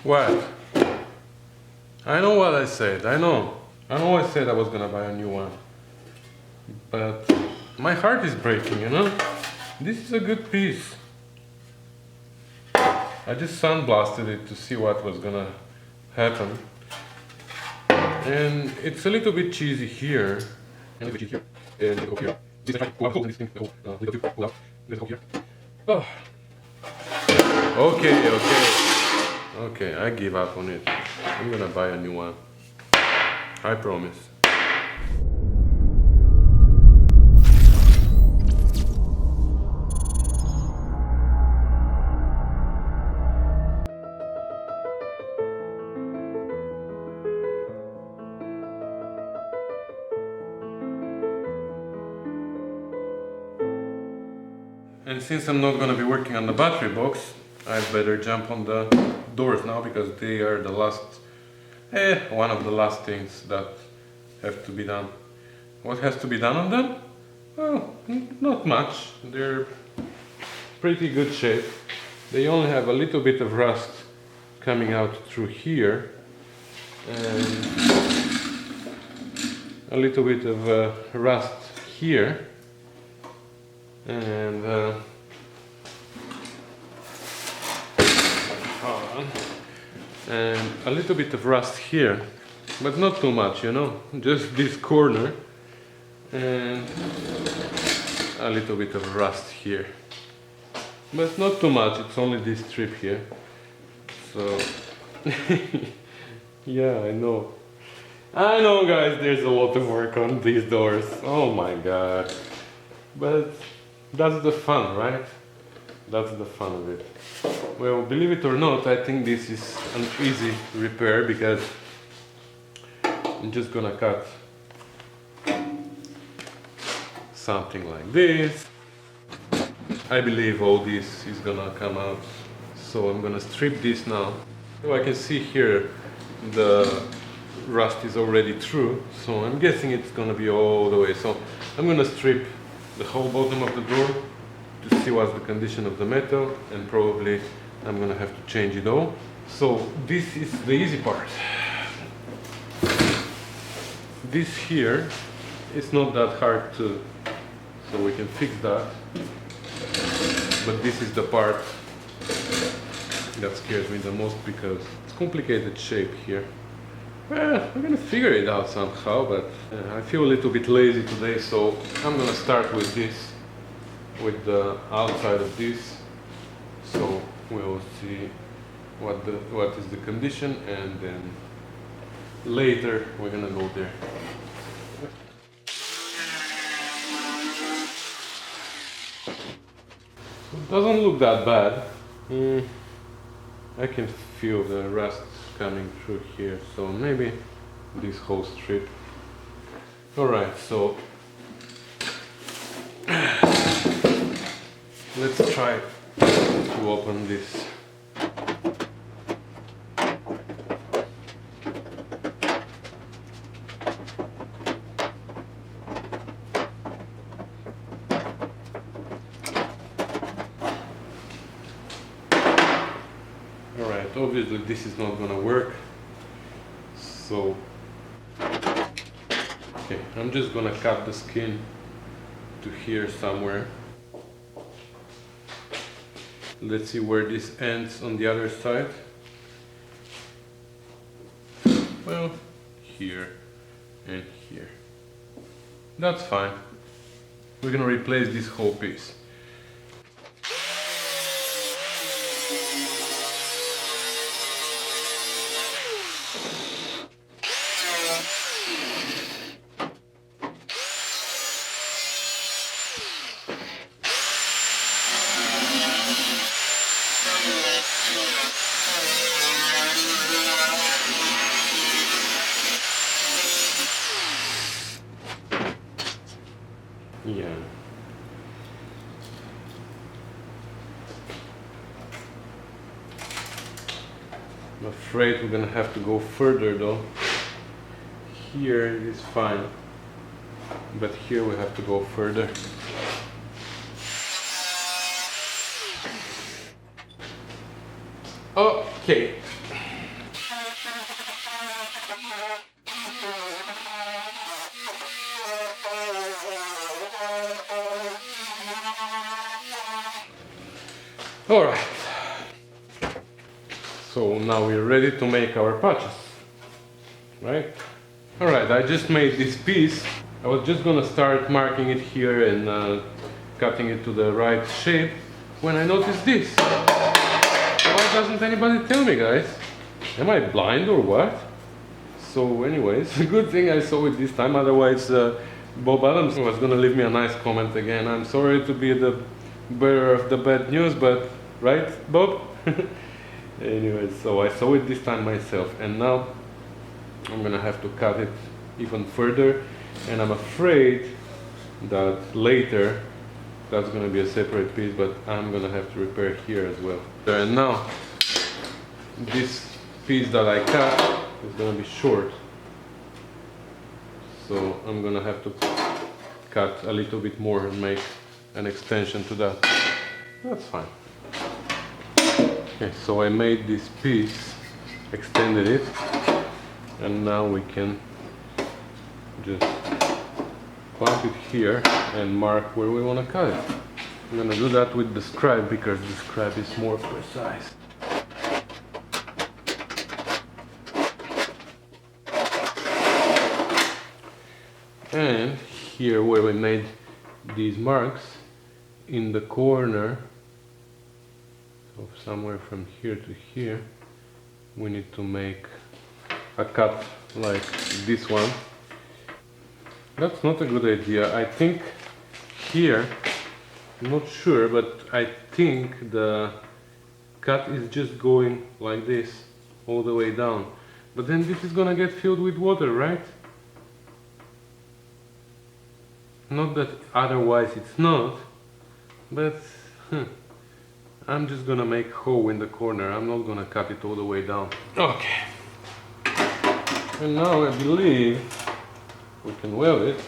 What? I know what I said, I know. I know I said I was gonna buy a new one. But my heart is breaking, you know? This is a good piece. I just sandblasted it to see what was gonna happen. And it's a little bit cheesy here. And a little bit cheesy here. And a little here. This is pull out. This thing go a little bit pull out. Let's go here. Oh. Okay. Okay, I give up on it. I'm gonna buy a new one. I promise. And since I'm not gonna be working on the battery box, I better jump on the doors now, because they are the last, one of the last things that have to be done. What has to be done on them? Well, not much. They're pretty good shape. They only have a little bit of rust coming out through here, and a little bit of rust here, and a little bit of rust here, but not too much, you know, just this corner, and a little bit of rust here, but not too much. It's only this strip here, so yeah, I know guys, there's a lot of work on these doors, oh my god, but that's the fun, right? That's the fun of it. Well, believe it or not, I think this is an easy repair, because I'm just gonna cut something like this. I believe all this is gonna come out, so I'm gonna strip this now. So I can see here the rust is already through, so I'm guessing it's gonna be all the way. So I'm gonna strip the whole bottom of the door to see what's the condition of the metal, and probably I'm gonna have to change it all. So this is the easy part. This here is not that hard to, so we can fix that. But this is the part that scares me the most, because it's complicated shape here. Well, we're gonna figure it out somehow, but I feel a little bit lazy today, so I'm gonna start with this, with the outside of this. So we'll see what is the condition, and then later we're gonna go there. It doesn't look that bad. I can feel the rust coming through here, so maybe this whole strip. Alright, so let's try to open this. Alright, obviously this is not gonna work, so okay, I'm just gonna cut the skin to here somewhere. Let's see where this ends on the other side. Well, here and here. That's fine. We're gonna replace this whole piece. Yeah. I'm afraid we're gonna have to go further though. Here it is fine, but here we have to go further. Okay, Alright, so now we're ready to make our patches, right? Alright, I just made this piece. I was just gonna start marking it here and cutting it to the right shape when I noticed this. Why doesn't anybody tell me, guys? Am I blind or what? So anyways, good thing I saw it this time, otherwise Bob Adams was gonna leave me a nice comment again. I'm sorry to be the bearer of the bad news, but right, Bob? Anyways, so I saw it this time myself, and now I'm gonna have to cut it even further, and I'm afraid that later that's gonna be a separate piece, but I'm gonna have to repair here as well. And now this piece that I cut is gonna be short, so I'm gonna have to cut a little bit more and make an extension to that. That's fine. Okay, so I made this piece, extended it, and now we can just clamp it here and mark where we want to cut it. I'm gonna do that with the scribe because the scribe is more precise. And here where we made these marks, in the corner, so somewhere from here to here, we need to make a cut like this one. That's not a good idea. I think here, I'm not sure, but I think the cut is just going like this all the way down. But then this is gonna get filled with water, right? Not that otherwise it's not, but I'm just gonna make a hole in the corner. I'm not gonna cut it all the way down. Okay. And now I believe we can weld it.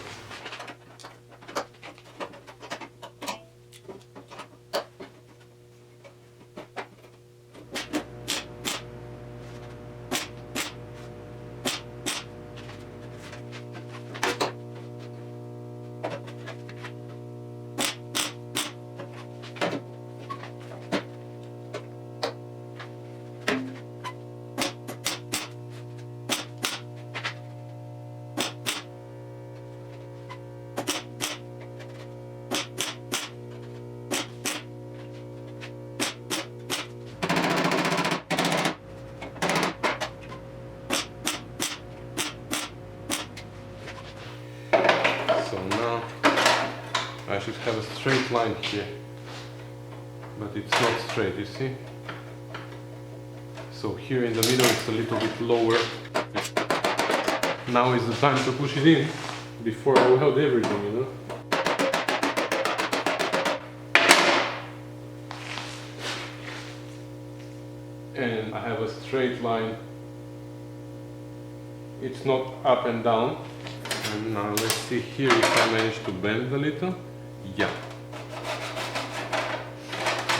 So now I should have a straight line here, but it's not straight, you see? So here in the middle it's a little bit lower. Now is the time to push it in before I weld everything, you know? And I have a straight line. It's not up and down. And now let's see here if I manage to bend a little. Yeah.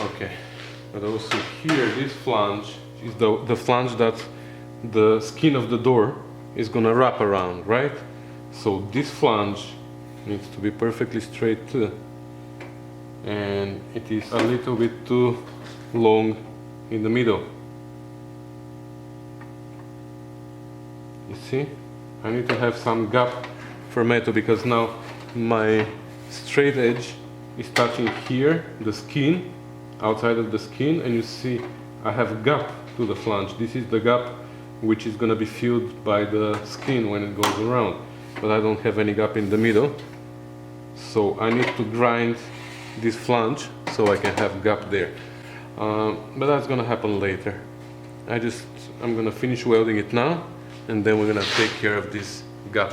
Okay. But also here, this flange is the flange that the skin of the door is gonna wrap around, right? So this flange needs to be perfectly straight too. And it is a little bit too long in the middle. You see? I need to have some gap for metal because now my straight edge is touching here, the skin, outside of the skin, and you see I have a gap to the flange. This is the gap which is going to be filled by the skin when it goes around, but I don't have any gap in the middle, so I need to grind this flange so I can have gap there, but that's going to happen later. I'm going to finish welding it now, and then we're going to take care of this gap.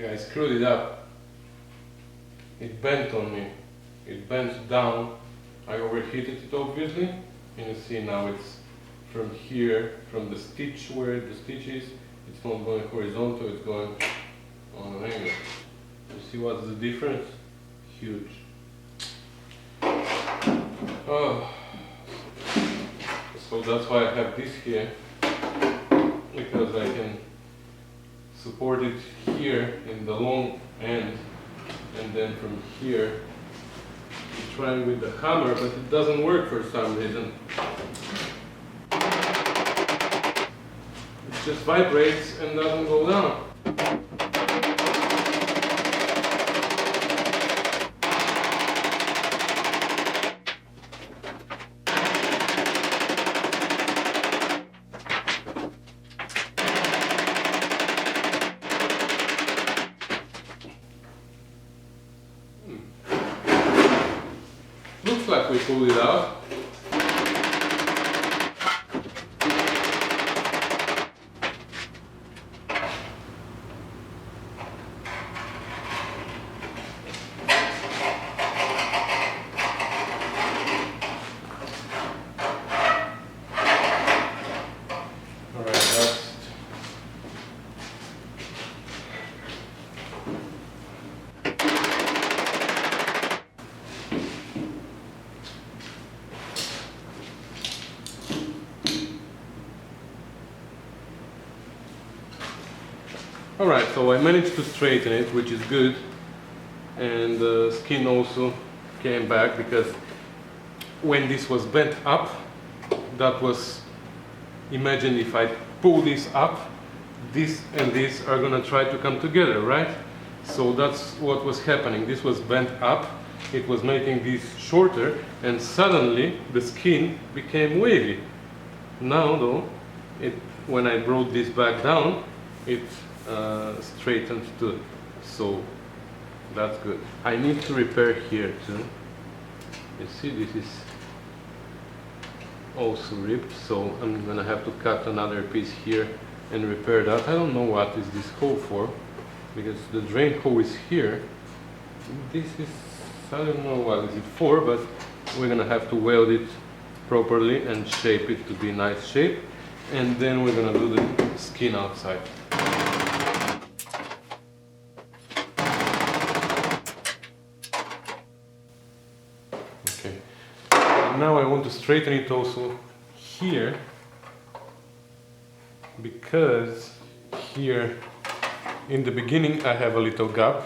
I screwed it up it bent on me. It bent down. I overheated it obviously, and you see now it's from here, from the stitch where the stitch is, it's not going horizontal, it's going on an angle. You see what's the difference? Huge. Oh. So that's why I have this here, because I can support it here in the long end, and then from here trying with the hammer, but it doesn't work for some reason. It just vibrates and doesn't go down. Looks like we pulled it out. Alright, so I managed to straighten it, which is good, and the skin also came back, because when this was bent up, that was, imagine if I pull this up, this and this are gonna try to come together, right? So that's what was happening. This was bent up, it was making this shorter, and suddenly the skin became wavy. Now though, when I brought this back down, it straightened too, so that's good. I need to repair here too. You see, this is also ripped, so I'm gonna have to cut another piece here and repair that. I don't know what is this hole for, because the drain hole is here. This is, I don't know what is it for, but we're gonna have to weld it properly and shape it to be nice shape, and then we're gonna do the skin outside. Okay, now I want to straighten it also here, because here in the beginning I have a little gap,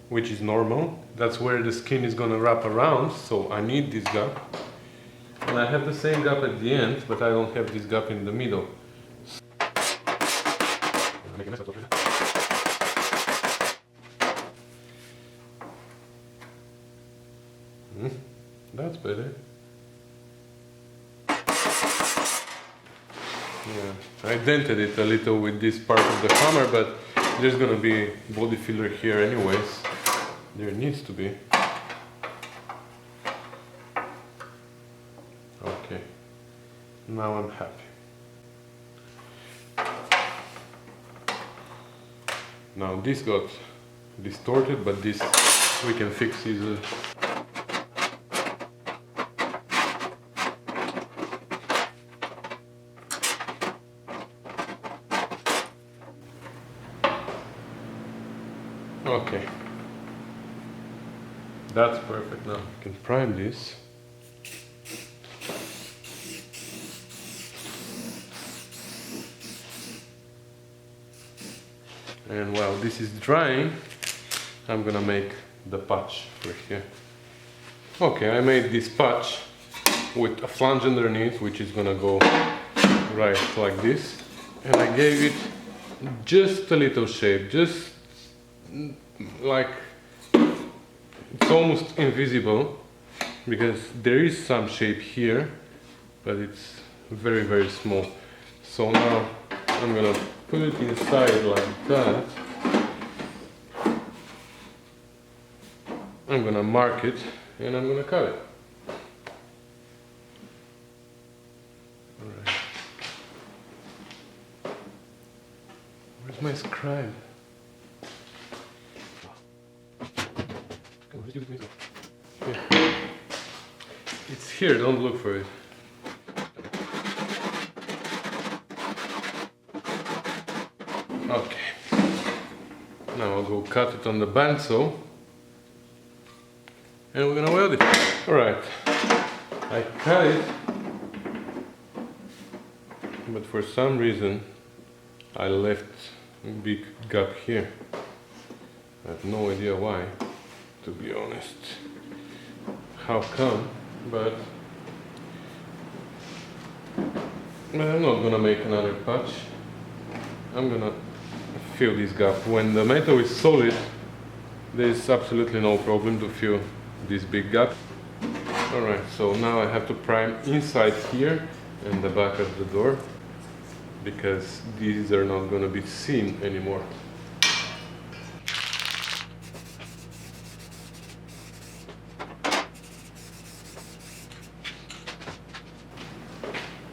which is normal. That's where the skin is gonna wrap around, so I need this gap. And I have the same gap at the end, but I don't have this gap in the middle. That's better. Yeah, I dented it a little with this part of the hammer, but there's gonna be body filler here anyways. There needs to be. Okay, now I'm happy. Now this got distorted, but this we can fix easily. Okay, that's perfect. Now I can prime this. And while this is drying, I'm gonna make the patch for here. Okay, I made this patch with a flange underneath, which is gonna go right like this. And I gave it just a little shape, just like it's almost invisible, because there is some shape here, but it's very, very small. So now I'm gonna put it inside like that. I'm gonna mark it and I'm gonna cut it. Alright. Where's my scribe? Here. It's here, don't look for it. Okay. Now I'll go cut it on the bandsaw. And we're gonna weld it. Alright. I cut it. But for some reason I left a big gap here. I have no idea why, to be honest. How come? But I'm not gonna make another patch. I'm gonna fill this gap. When the metal is solid, there's absolutely no problem to fill this big gap. Alright, so now I have to prime inside here and the back of the door, because these are not gonna be seen anymore.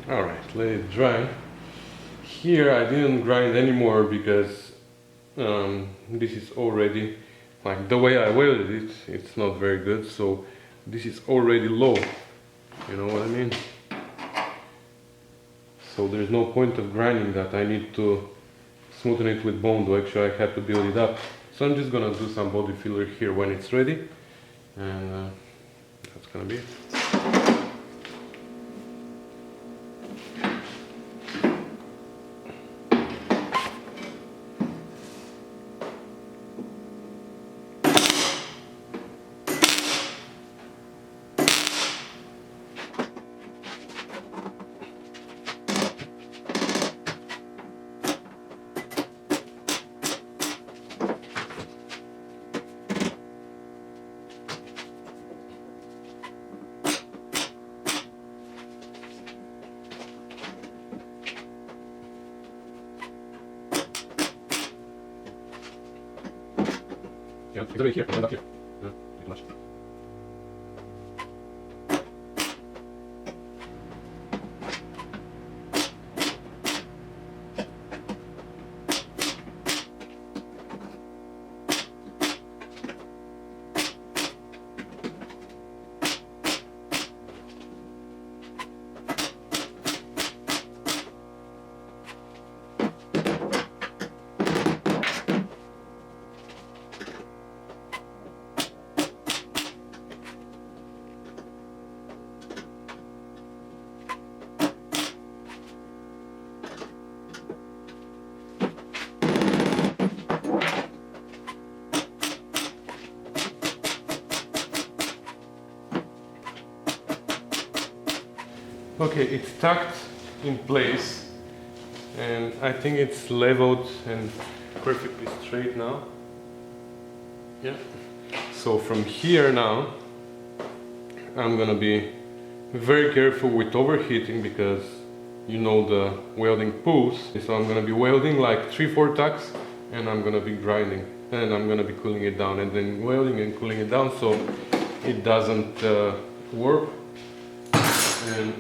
Alright, let it dry. Here I didn't grind anymore because this is already, like the way I welded it, it's not very good, so this is already low, you know what I mean? So there's no point of grinding that. I need to smoothen it with bone to actually I have to build it up. So I'm just gonna do some body filler here when it's ready, and that's gonna be it. Yeah, it's already here, and up here. Yeah, pretty much. Okay, it's tucked in place, and I think it's leveled and perfectly straight now. Yeah. So from here now, I'm gonna be very careful with overheating, because you know the welding pulls. So I'm gonna be welding like 3-4 tacks, and I'm gonna be grinding, and I'm gonna be cooling it down, and then welding and cooling it down so it doesn't warp. And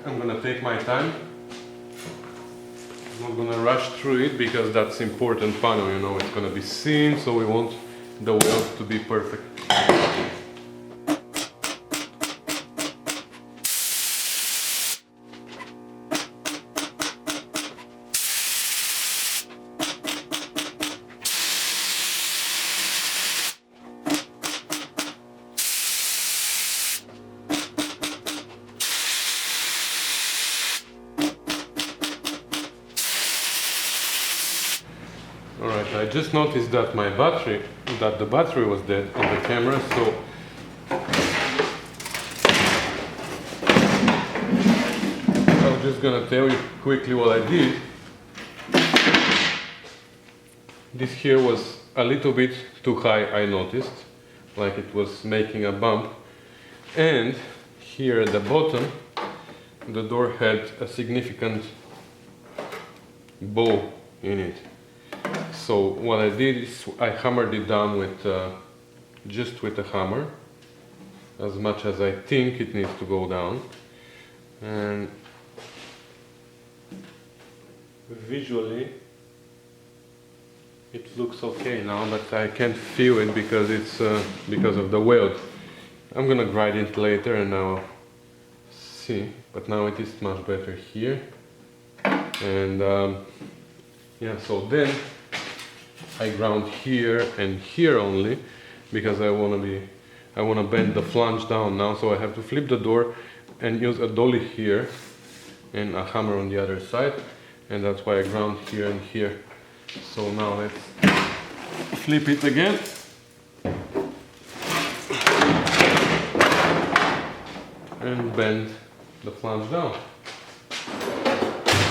I'm gonna take my time. I'm not gonna rush through it, because that's important panel, you know, it's gonna be seen, so we want the weld to be perfect. Alright, I just noticed that the battery was dead on the camera, so I'm just gonna tell you quickly what I did. This here was a little bit too high, I noticed, like it was making a bump, and here at the bottom the door had a significant bow in it. So what I did is I hammered it down with just with a hammer, as much as I think it needs to go down, and visually It looks okay now, but I can't feel it because it's because of the weld. I'm gonna grind it later and I'll see, but now it is much better here. And yeah, so then I ground here and here only because I wanna bend the flange down now, so I have to flip the door and use a dolly here and a hammer on the other side, and that's why I ground here and here. So now let's flip it again. And bend the flange down.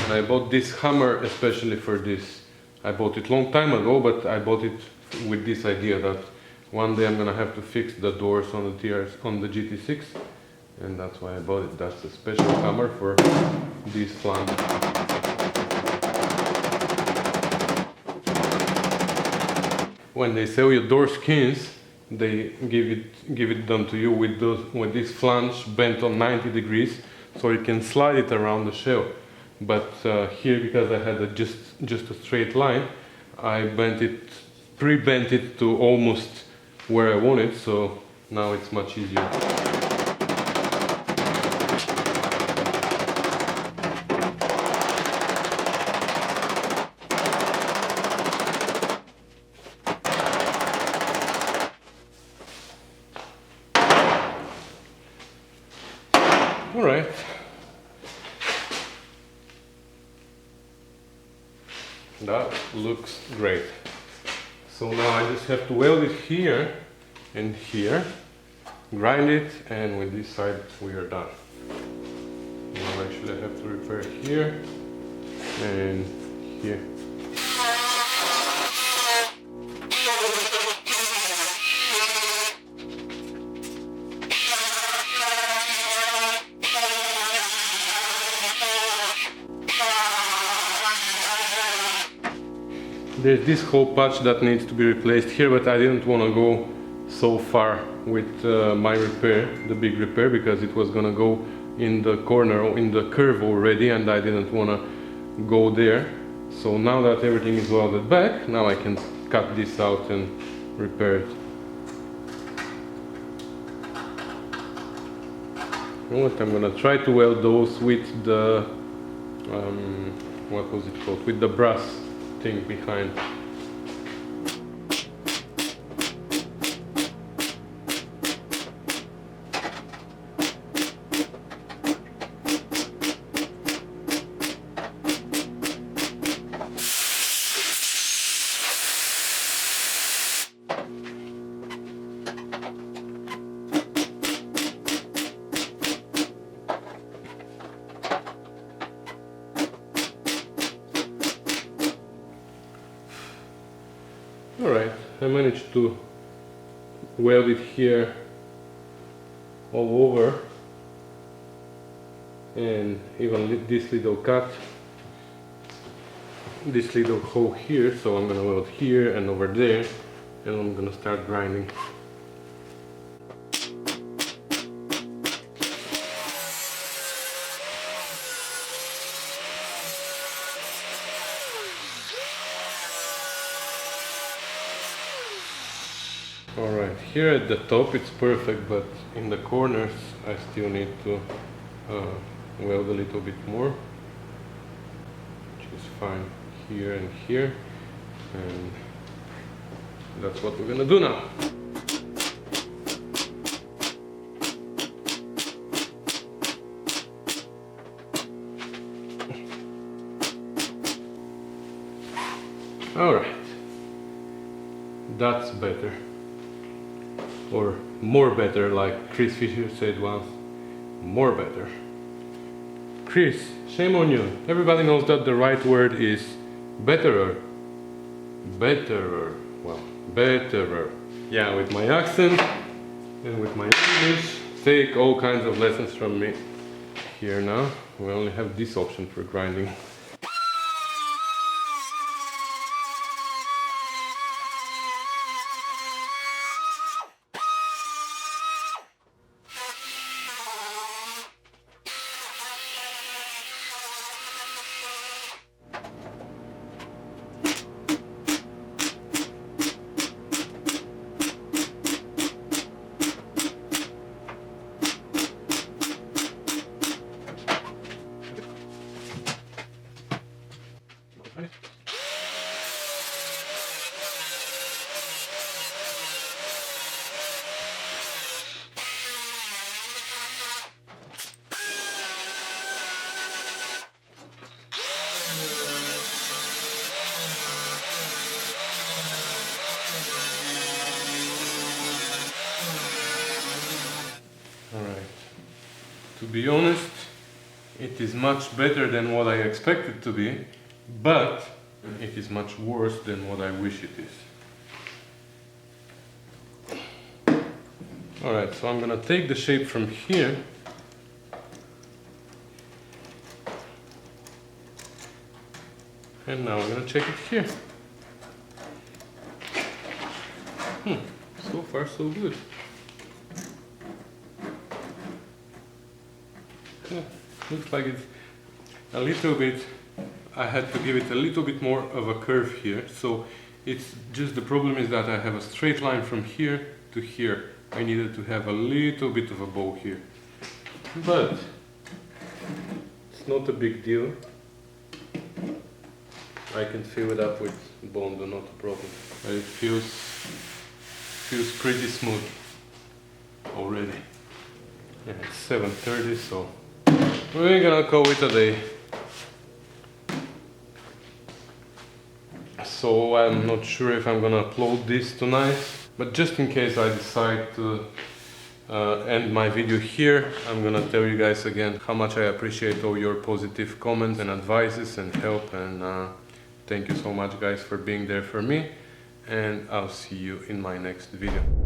And I bought this hammer especially for this. I bought it long time ago, but I bought it with this idea that one day I'm gonna have to fix the doors on the GT6, and that's why I bought it. That's a special hammer for this flange. When they sell you door skins, they give it done to you with this flange bent on 90 degrees, so you can slide it around the shell. But here, because I had just a straight line, I pre-bent it to almost where I want it, so now it's much easier. Alright. That looks great. So now I just have to weld it here and here, grind it, and with this side we are done. Now actually I have to repair here and here. There's this whole patch that needs to be replaced here, but I didn't want to go so far with my repair, the big repair, because it was gonna go in the corner, in the curve already, and I didn't want to go there. So now that everything is welded back, now I can cut this out and repair it. You know what, I'm gonna try to weld those with the what was it called, with the brass thing behind. Alright, I managed to weld it here all over, and even this little cut, this little hole here, so I'm gonna weld here and over there, and I'm gonna start grinding. Alright, here at the top it's perfect, but in the corners I still need to weld a little bit more, which is fine here and here, and that's what we're gonna do now. Alright, that's better. Or more better, like Chris Fisher said once. More better. Chris, shame on you. Everybody knows that the right word is betterer. Betterer. Well, betterer. Yeah, with my accent and with my English, take all kinds of lessons from me. Here now, we only have this option for grinding. To be honest, it is much better than what I expected to be, but it is much worse than what I wish it is. Alright, so I'm gonna take the shape from here. And now I'm gonna check it here. So far so good. Yeah, looks like it's a little bit, I had to give it a little bit more of a curve here. So it's just, the problem is that I have a straight line from here to here. I needed to have a little bit of a bow here. But it's not a big deal. I can fill it up with Bondo, not a problem. But it feels pretty smooth already. Yeah, it's 7:30, so we're gonna call it a day. So I'm not sure if I'm gonna upload this tonight, but just in case I decide to end my video here, I'm gonna tell you guys again how much I appreciate all your positive comments and advices and help, and thank you so much guys for being there for me, and I'll see you in my next video.